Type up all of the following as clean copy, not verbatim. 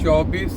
24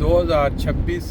2026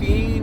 3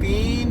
3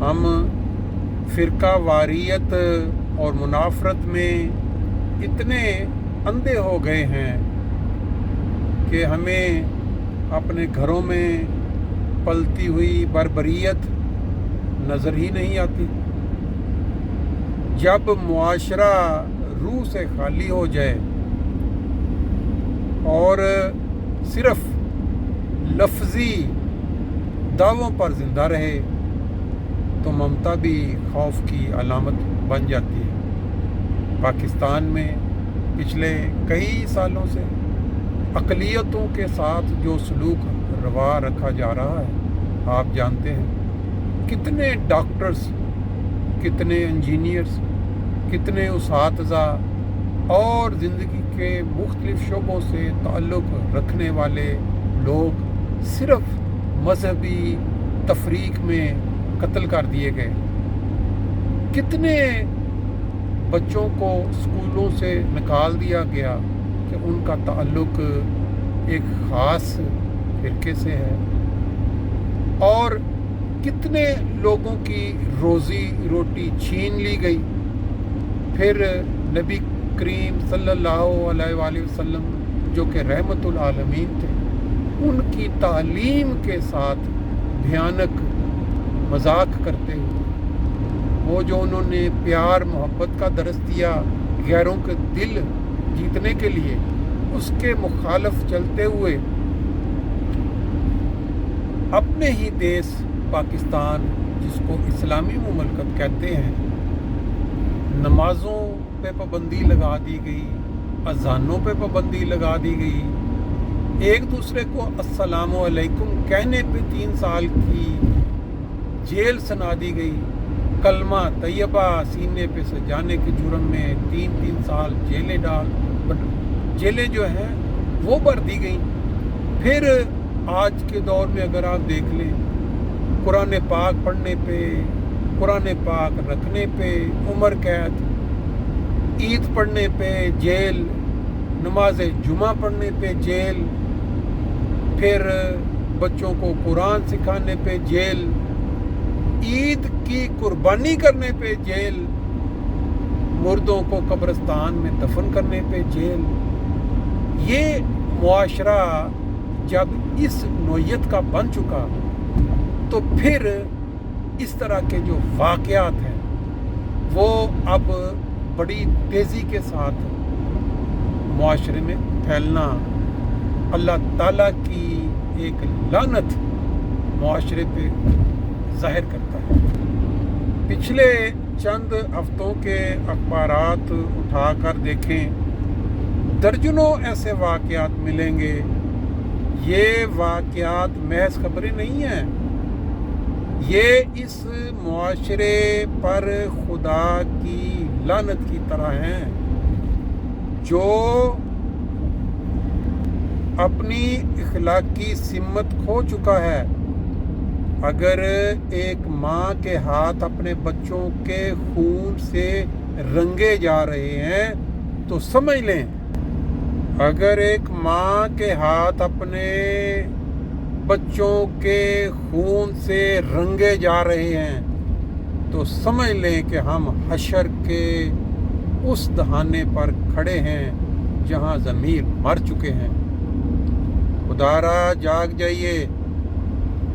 ہم فرقہ واریت اور منافرت میں اتنے اندھے ہو گئے ہیں کہ ہمیں اپنے گھروں میں پلتی ہوئی بربریت نظر ہی نہیں آتی۔ جب معاشرہ روح سے خالی ہو جائے اور صرف لفظی دعووں پر زندہ رہے تو ممتا بھی خوف کی علامت بن جاتی ہے۔ پاکستان میں پچھلے کئی سالوں سے اقلیتوں کے ساتھ جو سلوک روا رکھا جا رہا ہے، آپ جانتے ہیں کتنے ڈاکٹرز، کتنے انجینئرز، کتنے اساتذہ اور زندگی کے مختلف شعبوں سے تعلق رکھنے والے لوگ صرف مذہبی تفریق میں قتل کر دیے گئے۔ کتنے بچوں کو اسکولوں سے نکال دیا گیا کہ ان کا تعلق ایک خاص فرقے سے ہے، اور کتنے لوگوں کی روزی روٹی چھین لی گئی۔ پھر نبی کریم صلی اللہ علیہ وآلہ وسلم جو کہ رحمت العالمین تھے، ان کی تعلیم کے ساتھ بھیانک مذاق کرتے ہوئے، وہ جو انہوں نے پیار محبت کا درس دیا غیروں کے دل جیتنے کے لیے، اس کے مخالف چلتے ہوئے اپنے ہی دیس پاکستان، جس کو اسلامی مملکت کہتے ہیں، نمازوں پہ پابندی لگا دی گئی، اذانوں پہ پابندی لگا دی گئی، ایک دوسرے کو السلام علیکم کہنے پہ 3 سال کی جیل سنا دی گئی، کلمہ طیبہ سینے پہ سجانے کے جرم میں 3 سال جیلیں جو ہیں وہ بھر دی گئیں۔ پھر آج کے دور میں اگر آپ دیکھ لیں، قرآن پاک پڑھنے پہ، قرآن پاک رکھنے پہ عمر قید، عید پڑھنے پہ جیل، نماز جمعہ پڑھنے پہ جیل، پھر بچوں کو قرآن سکھانے پہ جیل، عید کی قربانی کرنے پہ جیل، مردوں کو قبرستان میں دفن کرنے پہ جیل۔ یہ معاشرہ جب اس نوعیت کا بن چکا تو پھر اس طرح کے جو واقعات ہیں وہ اب بڑی تیزی کے ساتھ معاشرے میں پھیلنا اللہ تعالیٰ کی ایک لعنت معاشرے پہ ظاہر کرتا ہے۔ پچھلے چند ہفتوں کے اخبارات اٹھا کر دیکھیں، درجنوں ایسے واقعات ملیں گے۔ یہ واقعات محض خبریں نہیں ہیں، یہ اس معاشرے پر خدا کی لعنت کی طرح ہیں، جو اپنی اخلاقی سمت کھو چکا ہے۔ اگر ایک ماں کے ہاتھ اپنے بچوں کے خون سے رنگے جا رہے ہیں تو سمجھ لیں، اگر ایک ماں کے ہاتھ اپنے بچوں کے خون سے رنگے جا رہے ہیں تو سمجھ لیں کہ ہم حشر کے اس دہانے پر کھڑے ہیں جہاں ضمیر مر چکے ہیں۔ خدارا جاگ جائیے،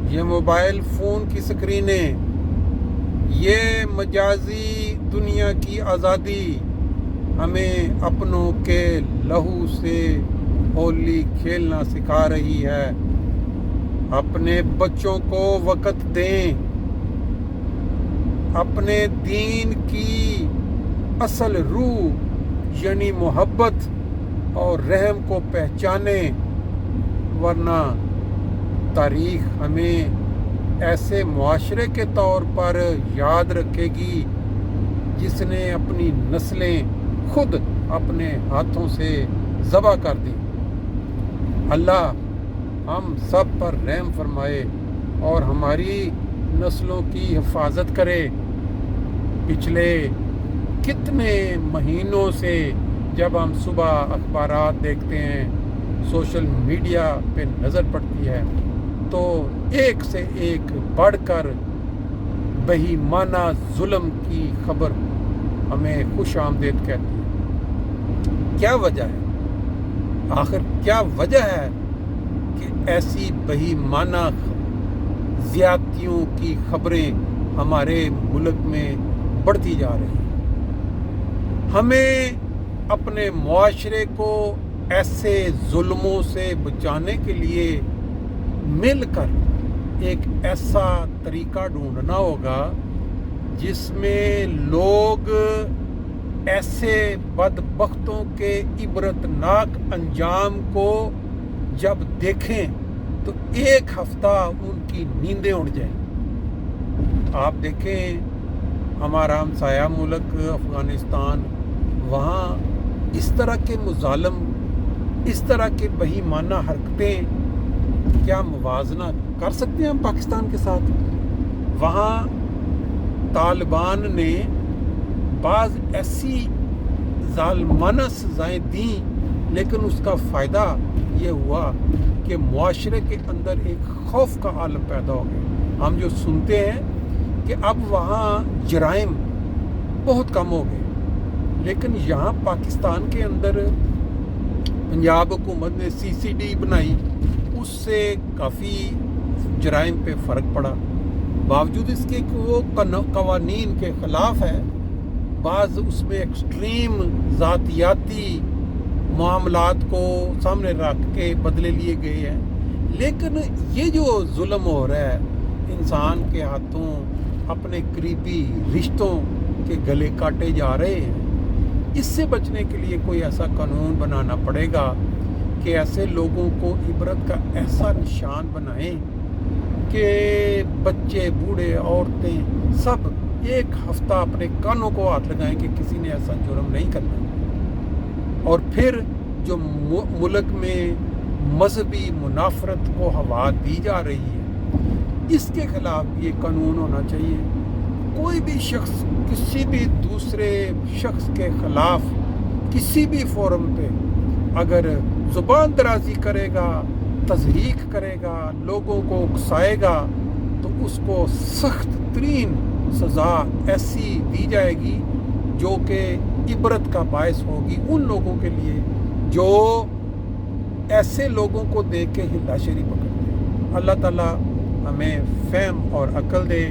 یہ موبائل فون کی سکرینیں، یہ مجازی دنیا کی آزادی ہمیں اپنوں کے لہو سے ہولی کھیلنا سکھا رہی ہے۔ اپنے بچوں کو وقت دیں، اپنے دین کی اصل روح یعنی محبت اور رحم کو پہچانیں، ورنہ تاریخ ہمیں ایسے معاشرے کے طور پر یاد رکھے گی جس نے اپنی نسلیں خود اپنے ہاتھوں سے ذبح کر دی۔ اللہ ہم سب پر رحم فرمائے اور ہماری نسلوں کی حفاظت کرے۔ پچھلے کتنے مہینوں سے جب ہم صبح اخبارات دیکھتے ہیں، سوشل میڈیا پہ نظر پڑتی ہے، تو ایک سے ایک بڑھ کر بہیمانہ ظلم کی خبر ہمیں خوش آمدید کہتی ہے؟ کیا وجہ ہے؟ آخر کیا وجہ ہے کہ ایسی بہیمانہ زیادتیوں کی خبریں ہمارے ملک میں بڑھتی جا رہی ہیں؟ ہمیں اپنے معاشرے کو ایسے ظلموں سے بچانے کے لیے مل کر ایک ایسا طریقہ ڈھونڈنا ہوگا جس میں لوگ ایسے بدبختوں کے عبرتناک انجام کو جب دیکھیں تو ایک ہفتہ ان کی نیندیں اڑ جائیں۔ آپ دیکھیں ہمارا ہمسایہ ملک افغانستان، وہاں اس طرح کے مظالم، اس طرح کے بہیمانہ حرکتیں کیا موازنہ کر سکتے ہیں ہم پاکستان کے ساتھ؟ وہاں طالبان نے بعض ایسی ظالمانہ سزائیں دیں، لیکن اس کا فائدہ یہ ہوا کہ معاشرے کے اندر ایک خوف کا عالم پیدا ہو گیا۔ ہم جو سنتے ہیں کہ اب وہاں جرائم بہت کم ہو گئے، لیکن یہاں پاکستان کے اندر پنجاب حکومت نے CCD بنائی، اس سے کافی جرائم پہ فرق پڑا، باوجود اس کے کہ وہ قوانین کے خلاف ہے۔ بعض اس میں ایکسٹریم ذاتیاتی معاملات کو سامنے رکھ کے بدلے لیے گئے ہیں، لیکن یہ جو ظلم ہو رہا ہے انسان کے ہاتھوں، اپنے قریبی رشتوں کے گلے کاٹے جا رہے ہیں، اس سے بچنے کے لیے کوئی ایسا قانون بنانا پڑے گا کہ ایسے لوگوں کو عبرت کا ایسا نشان بنائیں کہ بچے، بوڑھے، عورتیں سب ایک ہفتہ اپنے کانوں کو ہاتھ لگائیں کہ کسی نے ایسا جرم نہیں کرنا۔ اور پھر جو ملک میں مذہبی منافرت کو ہوا دی جا رہی ہے، اس کے خلاف یہ قانون ہونا چاہیے۔ کوئی بھی شخص کسی بھی دوسرے شخص کے خلاف کسی بھی فورم پہ اگر زبان درازی کرے گا، تضحیک کرے گا، لوگوں کو اکسائے گا، تو اس کو سخت ترین سزا ایسی دی جائے گی جو کہ عبرت کا باعث ہوگی ان لوگوں کے لیے جو ایسے لوگوں کو دیکھ کے ہلا شیری پکڑتے ہیں۔ اللہ تعالیٰ ہمیں فہم اور عقل دے،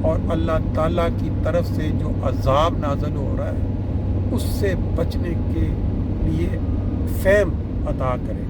اور اللہ تعالیٰ کی طرف سے جو عذاب نازل ہو رہا ہے اس سے بچنے کے لیے فہم عطا کرے۔